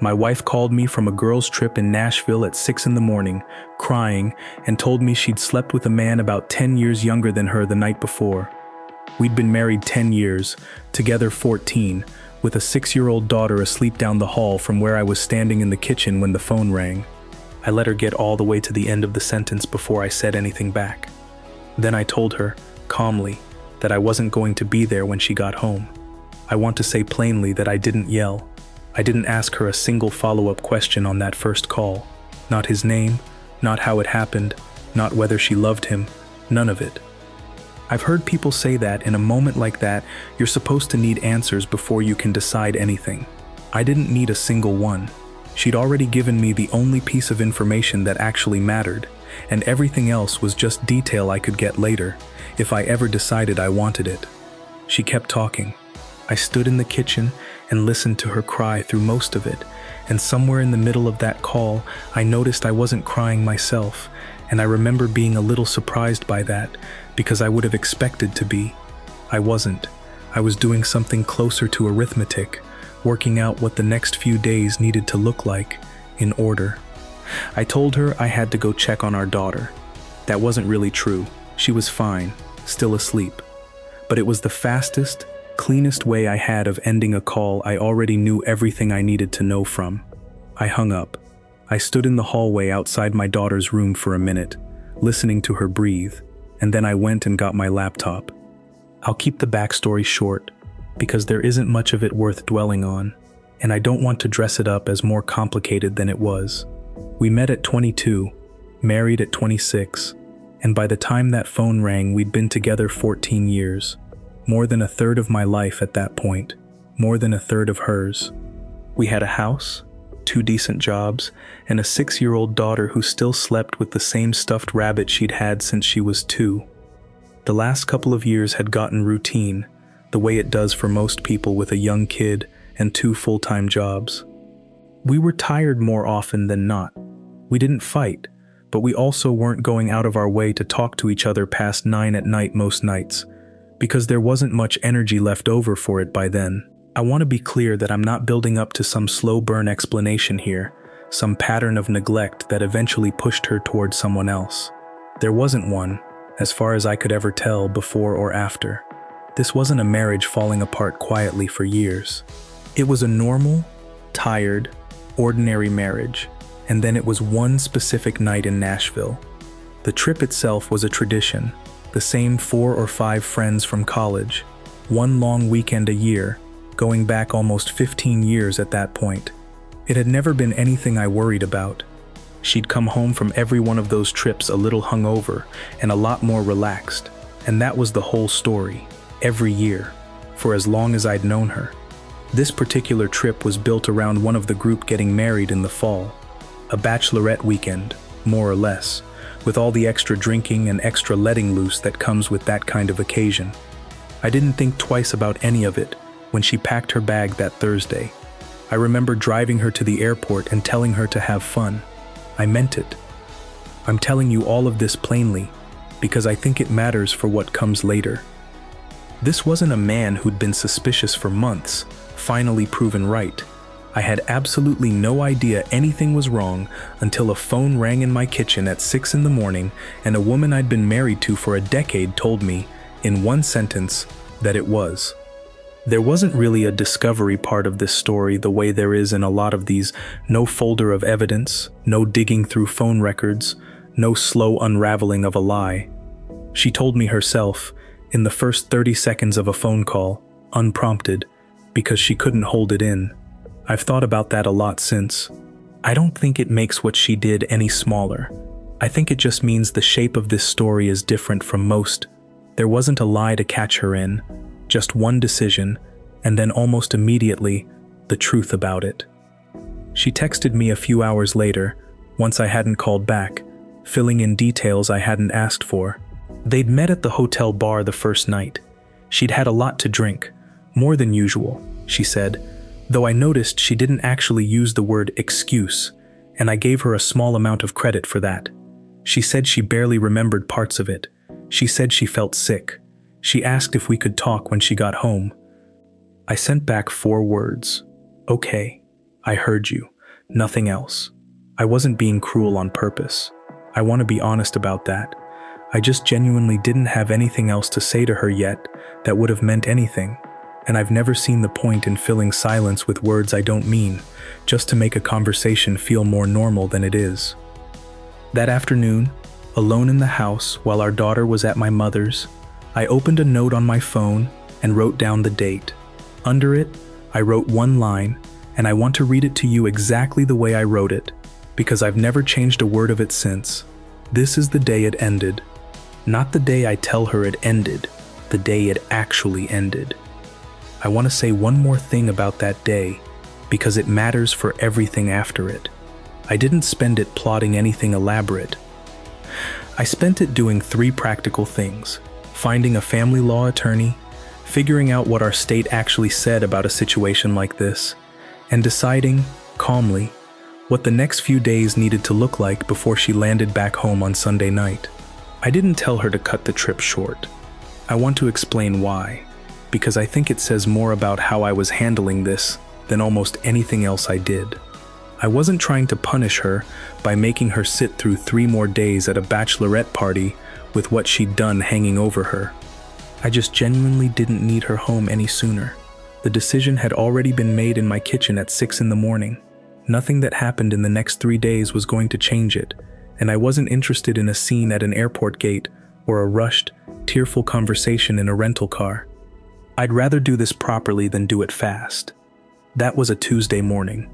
My wife called me from a girls' trip in Nashville at 6 in the morning, crying, and told me she'd slept with a man about 10 years younger than her the night before. We'd been married 10 years, together 14, with a 6-year-old daughter asleep down the hall from where I was standing in the kitchen when the phone rang. I let her get all the way to the end of the sentence before I said anything back. Then I told her, calmly, that I wasn't going to be there when she got home. I want to say plainly that I didn't yell. I didn't ask her a single follow-up question on that first call. Not his name, not how it happened, not whether she loved him, none of it. I've heard people say that in a moment like that, you're supposed to need answers before you can decide anything. I didn't need a single one. She'd already given me the only piece of information that actually mattered, and everything else was just detail I could get later, if I ever decided I wanted it. She kept talking. I stood in the kitchen and listened to her cry through most of it, and somewhere in the middle of that call, I noticed I wasn't crying myself, and I remember being a little surprised by that, because I would have expected to be. I wasn't. I was doing something closer to arithmetic, working out what the next few days needed to look like, in order. I told her I had to go check on our daughter. That wasn't really true. She was fine, still asleep. But it was the fastest, cleanest way I had of ending a call I already knew everything I needed to know from. I hung up. I stood in the hallway outside my daughter's room for a minute, listening to her breathe, and then I went and got my laptop. I'll keep the backstory short, because there isn't much of it worth dwelling on, and I don't want to dress it up as more complicated than it was. We met at 22, married at 26, and by the time that phone rang, we'd been together 14 years. More than a third of my life at that point, more than a third of hers. We had a house, 2 decent jobs, and a 6-year-old daughter who still slept with the same stuffed rabbit she'd had since she was 2. The last couple of years had gotten routine, the way it does for most people with a young kid and 2 full-time jobs. We were tired more often than not. We didn't fight, but we also weren't going out of our way to talk to each other past 9 at night most nights, because there wasn't much energy left over for it by then. I want to be clear that I'm not building up to some slow burn explanation here, some pattern of neglect that eventually pushed her towards someone else. There wasn't one, as far as I could ever tell before or after. This wasn't a marriage falling apart quietly for years. It was a normal, tired, ordinary marriage, and then it was one specific night in Nashville. The trip itself was a tradition. The same 4 or 5 friends from college, one long weekend a year, going back almost 15 years at that point. It had never been anything I worried about. She'd come home from every one of those trips a little hungover and a lot more relaxed, and that was the whole story, every year, for as long as I'd known her. This particular trip was built around one of the group getting married in the fall, a bachelorette weekend, more or less, with all the extra drinking and extra letting loose that comes with that kind of occasion. I didn't think twice about any of it when she packed her bag that Thursday. I remember driving her to the airport and telling her to have fun. I meant it. I'm telling you all of this plainly, because I think it matters for what comes later. This wasn't a man who'd been suspicious for months, finally proven right. I had absolutely no idea anything was wrong until a phone rang in my kitchen at 6 in the morning and a woman I'd been married to for a decade told me, in one sentence, that it was. There wasn't really a discovery part of this story the way there is in a lot of these, no folder of evidence, no digging through phone records, no slow unraveling of a lie. She told me herself, in the first 30 seconds of a phone call, unprompted, because she couldn't hold it in. I've thought about that a lot since. I don't think it makes what she did any smaller. I think it just means the shape of this story is different from most. There wasn't a lie to catch her in, just one decision, and then almost immediately, the truth about it. She texted me a few hours later, once I hadn't called back, filling in details I hadn't asked for. They'd met at the hotel bar the first night. She'd had a lot to drink, more than usual, she said, though I noticed she didn't actually use the word excuse, and I gave her a small amount of credit for that. She said she barely remembered parts of it. She said she felt sick. She asked if we could talk when she got home. I sent back 4 words. Okay. I heard you. Nothing else. I wasn't being cruel on purpose. I want to be honest about that. I just genuinely didn't have anything else to say to her yet that would have meant anything. And I've never seen the point in filling silence with words I don't mean, just to make a conversation feel more normal than it is. That afternoon, alone in the house while our daughter was at my mother's, I opened a note on my phone and wrote down the date. Under it, I wrote one line, and I want to read it to you exactly the way I wrote it, because I've never changed a word of it since. This is the day it ended. Not the day I tell her it ended, the day it actually ended. I want to say one more thing about that day, because it matters for everything after it. I didn't spend it plotting anything elaborate. I spent it doing 3 practical things: finding a family law attorney, figuring out what our state actually said about a situation like this, and deciding, calmly, what the next few days needed to look like before she landed back home on Sunday night. I didn't tell her to cut the trip short. I want to explain why, because I think it says more about how I was handling this than almost anything else I did. I wasn't trying to punish her by making her sit through 3 more days at a bachelorette party with what she'd done hanging over her. I just genuinely didn't need her home any sooner. The decision had already been made in my kitchen at 6 in the morning. Nothing that happened in the next 3 days was going to change it, and I wasn't interested in a scene at an airport gate or a rushed, tearful conversation in a rental car. I'd rather do this properly than do it fast. That was a Tuesday morning.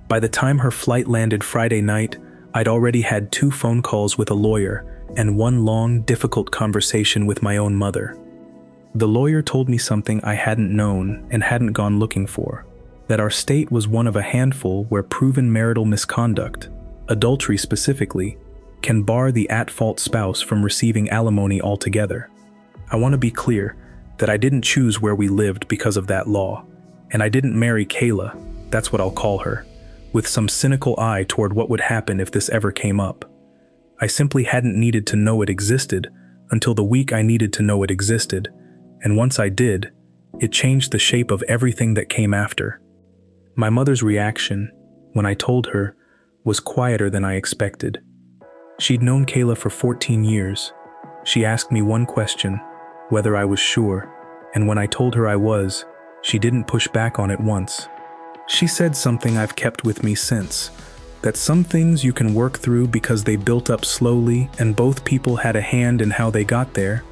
By the time her flight landed Friday night, I'd already had 2 phone calls with a lawyer and 1 long, difficult conversation with my own mother. The lawyer told me something I hadn't known and hadn't gone looking for, that our state was one of a handful where proven marital misconduct, adultery specifically, can bar the at-fault spouse from receiving alimony altogether. I want to be clear that I didn't choose where we lived because of that law, and I didn't marry Kayla, that's what I'll call her, with some cynical eye toward what would happen if this ever came up. I simply hadn't needed to know it existed until the week I needed to know it existed, and once I did, it changed the shape of everything that came after. My mother's reaction, when I told her, was quieter than I expected. She'd known Kayla for 14 years. She asked me one question, whether I was sure, and when I told her I was, she didn't push back on it once. She said something I've kept with me since, that some things you can work through because they built up slowly and both people had a hand in how they got there,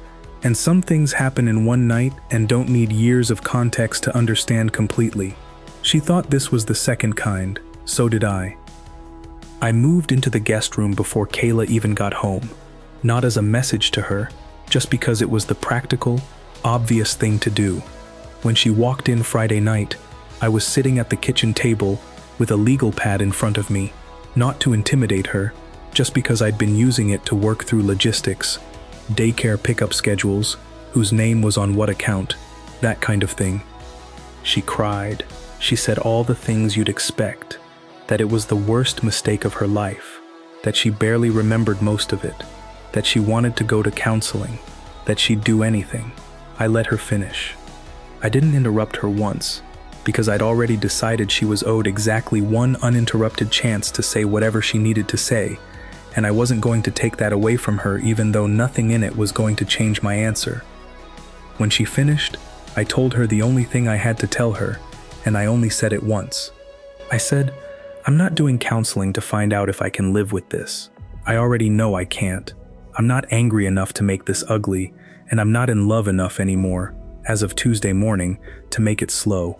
and some things happen in one night and don't need years of context to understand completely. She thought this was the second kind, so did I. I moved into the guest room before Kayla even got home, not as a message to her, just because it was the practical, obvious thing to do. When she walked in Friday night, I was sitting at the kitchen table with a legal pad in front of me, not to intimidate her, just because I'd been using it to work through logistics, daycare pickup schedules, whose name was on what account, that kind of thing. She cried. She said all the things you'd expect, that it was the worst mistake of her life, that she barely remembered most of it, that she wanted to go to counseling, that she'd do anything. I let her finish. I didn't interrupt her once, because I'd already decided she was owed exactly 1 uninterrupted chance to say whatever she needed to say, and I wasn't going to take that away from her even though nothing in it was going to change my answer. When she finished, I told her the only thing I had to tell her, and I only said it once. I said, I'm not doing counseling to find out if I can live with this. I already know I can't. I'm not angry enough to make this ugly, and I'm not in love enough anymore, as of Tuesday morning, to make it slow.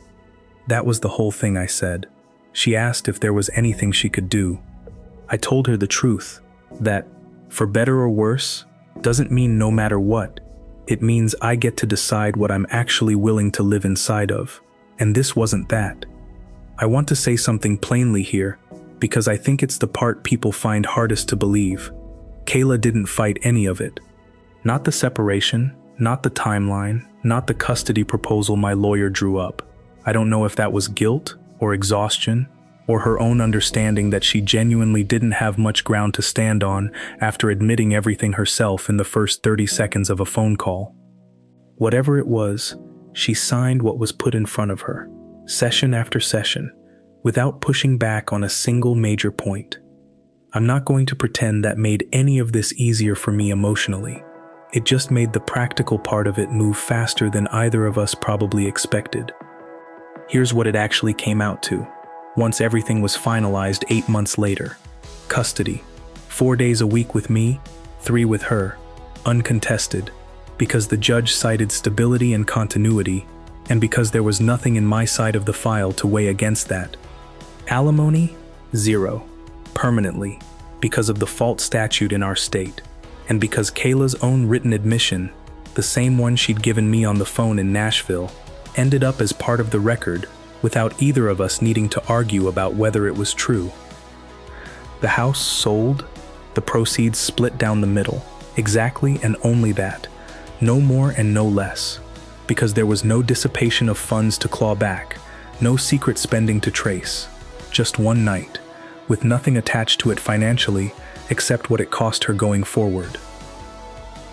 That was the whole thing I said. She asked if there was anything she could do. I told her the truth, that, for better or worse, doesn't mean no matter what. It means I get to decide what I'm actually willing to live inside of. And this wasn't that. I want to say something plainly here, because I think it's the part people find hardest to believe. Kayla didn't fight any of it. Not the separation, not the timeline, not the custody proposal my lawyer drew up. I don't know if that was guilt or exhaustion or her own understanding that she genuinely didn't have much ground to stand on after admitting everything herself in the first 30 seconds of a phone call. Whatever it was, she signed what was put in front of her, session after session, without pushing back on a single major point. I'm not going to pretend that made any of this easier for me emotionally. It just made the practical part of it move faster than either of us probably expected. Here's what it actually came out to. Once everything was finalized 8 months later. Custody. 4 days a week with me, 3 with her. Uncontested. Because the judge cited stability and continuity, and because there was nothing in my side of the file to weigh against that. Alimony? 0. Permanently. Because of the fault statute in our state. And because Kayla's own written admission, the same one she'd given me on the phone in Nashville, ended up as part of the record without either of us needing to argue about whether it was true. The house sold, the proceeds split down the middle, exactly and only that, no more and no less, because there was no dissipation of funds to claw back, no secret spending to trace, just one night, with nothing attached to it financially except what it cost her going forward.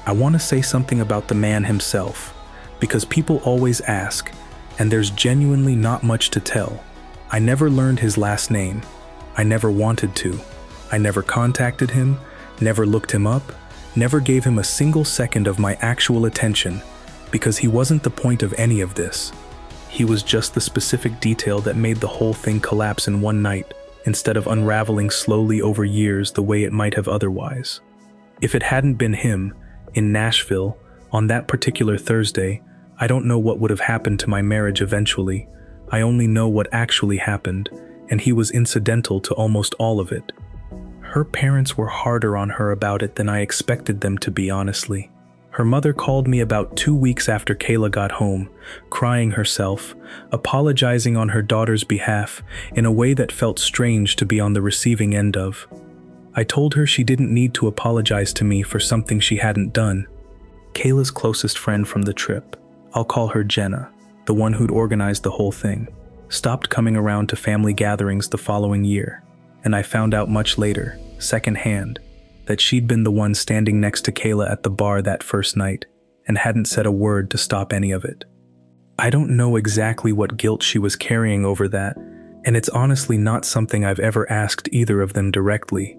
I want to say something about the man himself, because people always ask, and there's genuinely not much to tell. I never learned his last name. I never wanted to. I never contacted him, never looked him up, never gave him a single second of my actual attention, because he wasn't the point of any of this. He was just the specific detail that made the whole thing collapse in one night, instead of unraveling slowly over years the way it might have otherwise. If it hadn't been him, in Nashville, on that particular Thursday, I don't know what would have happened to my marriage eventually. I only know what actually happened, and he was incidental to almost all of it. Her parents were harder on her about it than I expected them to be, honestly. Her mother called me about 2 weeks after Kayla got home, crying herself, apologizing on her daughter's behalf in a way that felt strange to be on the receiving end of. I told her she didn't need to apologize to me for something she hadn't done. Kayla's closest friend from the trip, I'll call her Jenna, the one who'd organized the whole thing, stopped coming around to family gatherings the following year, and I found out much later, secondhand, that she'd been the one standing next to Kayla at the bar that first night and hadn't said a word to stop any of it. I don't know exactly what guilt she was carrying over that, and it's honestly not something I've ever asked either of them directly.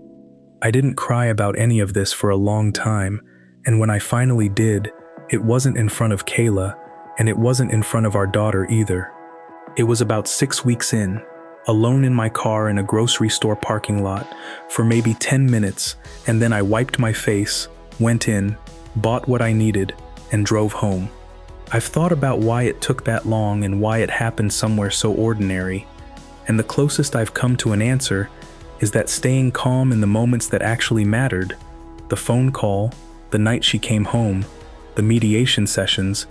I didn't cry about any of this for a long time, and when I finally did, it wasn't in front of Kayla, and it wasn't in front of our daughter either. It was about 6 weeks in, alone in my car in a grocery store parking lot for maybe 10 minutes, and then I wiped my face, went in, bought what I needed, and drove home. I've thought about why it took that long and why it happened somewhere so ordinary, and the closest I've come to an answer is that staying calm in the moments that actually mattered, the phone call, the night she came home, the mediation sessions,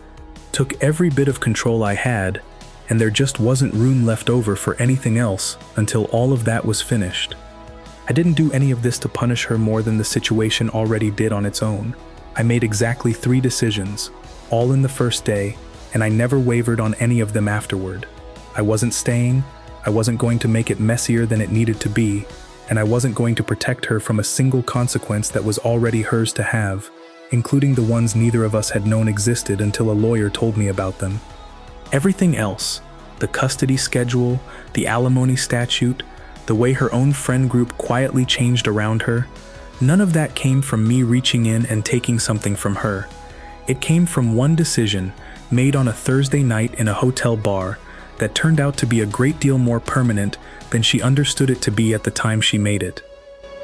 took every bit of control I had, and there just wasn't room left over for anything else until all of that was finished. I didn't do any of this to punish her more than the situation already did on its own. I made exactly 3 decisions, all in the first day, and I never wavered on any of them afterward. I wasn't staying, I wasn't going to make it messier than it needed to be, and I wasn't going to protect her from a single consequence that was already hers to have, including the ones neither of us had known existed until a lawyer told me about them. Everything else, the custody schedule, the alimony statute, the way her own friend group quietly changed around her, none of that came from me reaching in and taking something from her. It came from one decision made on a Thursday night in a hotel bar that turned out to be a great deal more permanent than she understood it to be at the time she made it.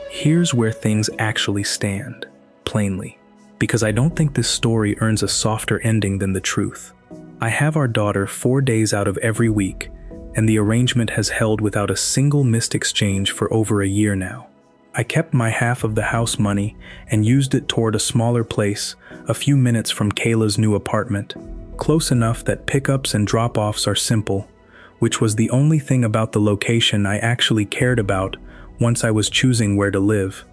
Here's where things actually stand, plainly, because I don't think this story earns a softer ending than the truth. I have our daughter 4 days out of every week, and the arrangement has held without a single missed exchange for over a year now. I kept my half of the house money and used it toward a smaller place a few minutes from Kayla's new apartment, close enough that pickups and drop-offs are simple, which was the only thing about the location I actually cared about once I was choosing where to live.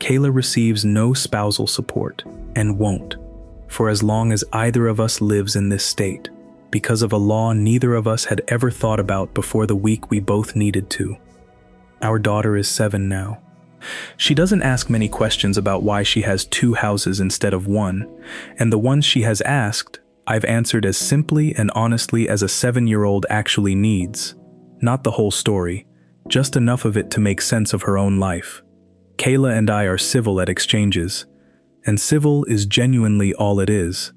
Kayla receives no spousal support, and won't, for as long as either of us lives in this state, because of a law neither of us had ever thought about before the week we both needed to. Our daughter is 7 now. She doesn't ask many questions about why she has 2 houses instead of 1, and the ones she has asked, I've answered as simply and honestly as a 7-year-old actually needs. Not the whole story, just enough of it to make sense of her own life. Kayla and I are civil at exchanges, and civil is genuinely all it is.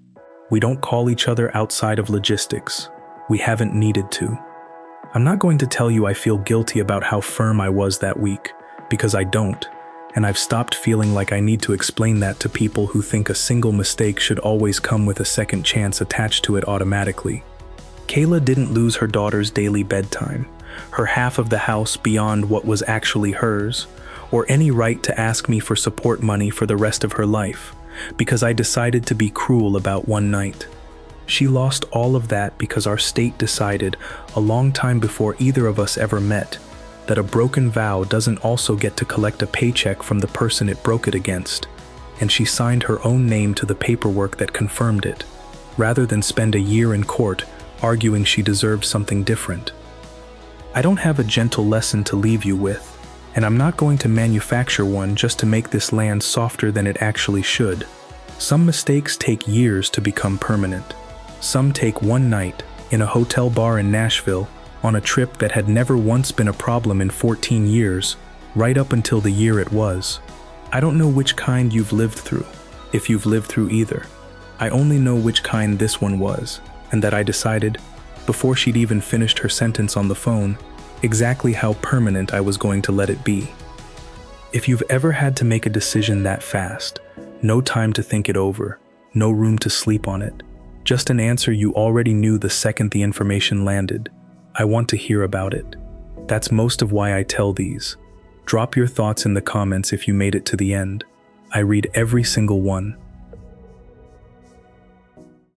We don't call each other outside of logistics. We haven't needed to. I'm not going to tell you I feel guilty about how firm I was that week, because I don't, and I've stopped feeling like I need to explain that to people who think a single mistake should always come with a second chance attached to it automatically. Kayla didn't lose her daughter's daily bedtime, her half of the house beyond what was actually hers, or any right to ask me for support money for the rest of her life, because I decided to be cruel about one night. She lost all of that because our state decided, a long time before either of us ever met, that a broken vow doesn't also get to collect a paycheck from the person it broke it against, and she signed her own name to the paperwork that confirmed it, rather than spend a year in court arguing she deserved something different. I don't have a gentle lesson to leave you with, and I'm not going to manufacture one just to make this land softer than it actually should. Some mistakes take years to become permanent. Some take one night, in a hotel bar in Nashville, on a trip that had never once been a problem in 14 years, right up until the year it was. I don't know which kind you've lived through, if you've lived through either. I only know which kind this one was, and that I decided, before she'd even finished her sentence on the phone, exactly how permanent I was going to let it be. If you've ever had to make a decision that fast, no time to think it over, no room to sleep on it, just an answer you already knew the second the information landed, I want to hear about it. That's most of why I tell these. Drop your thoughts in the comments if you made it to the end. I read every single one.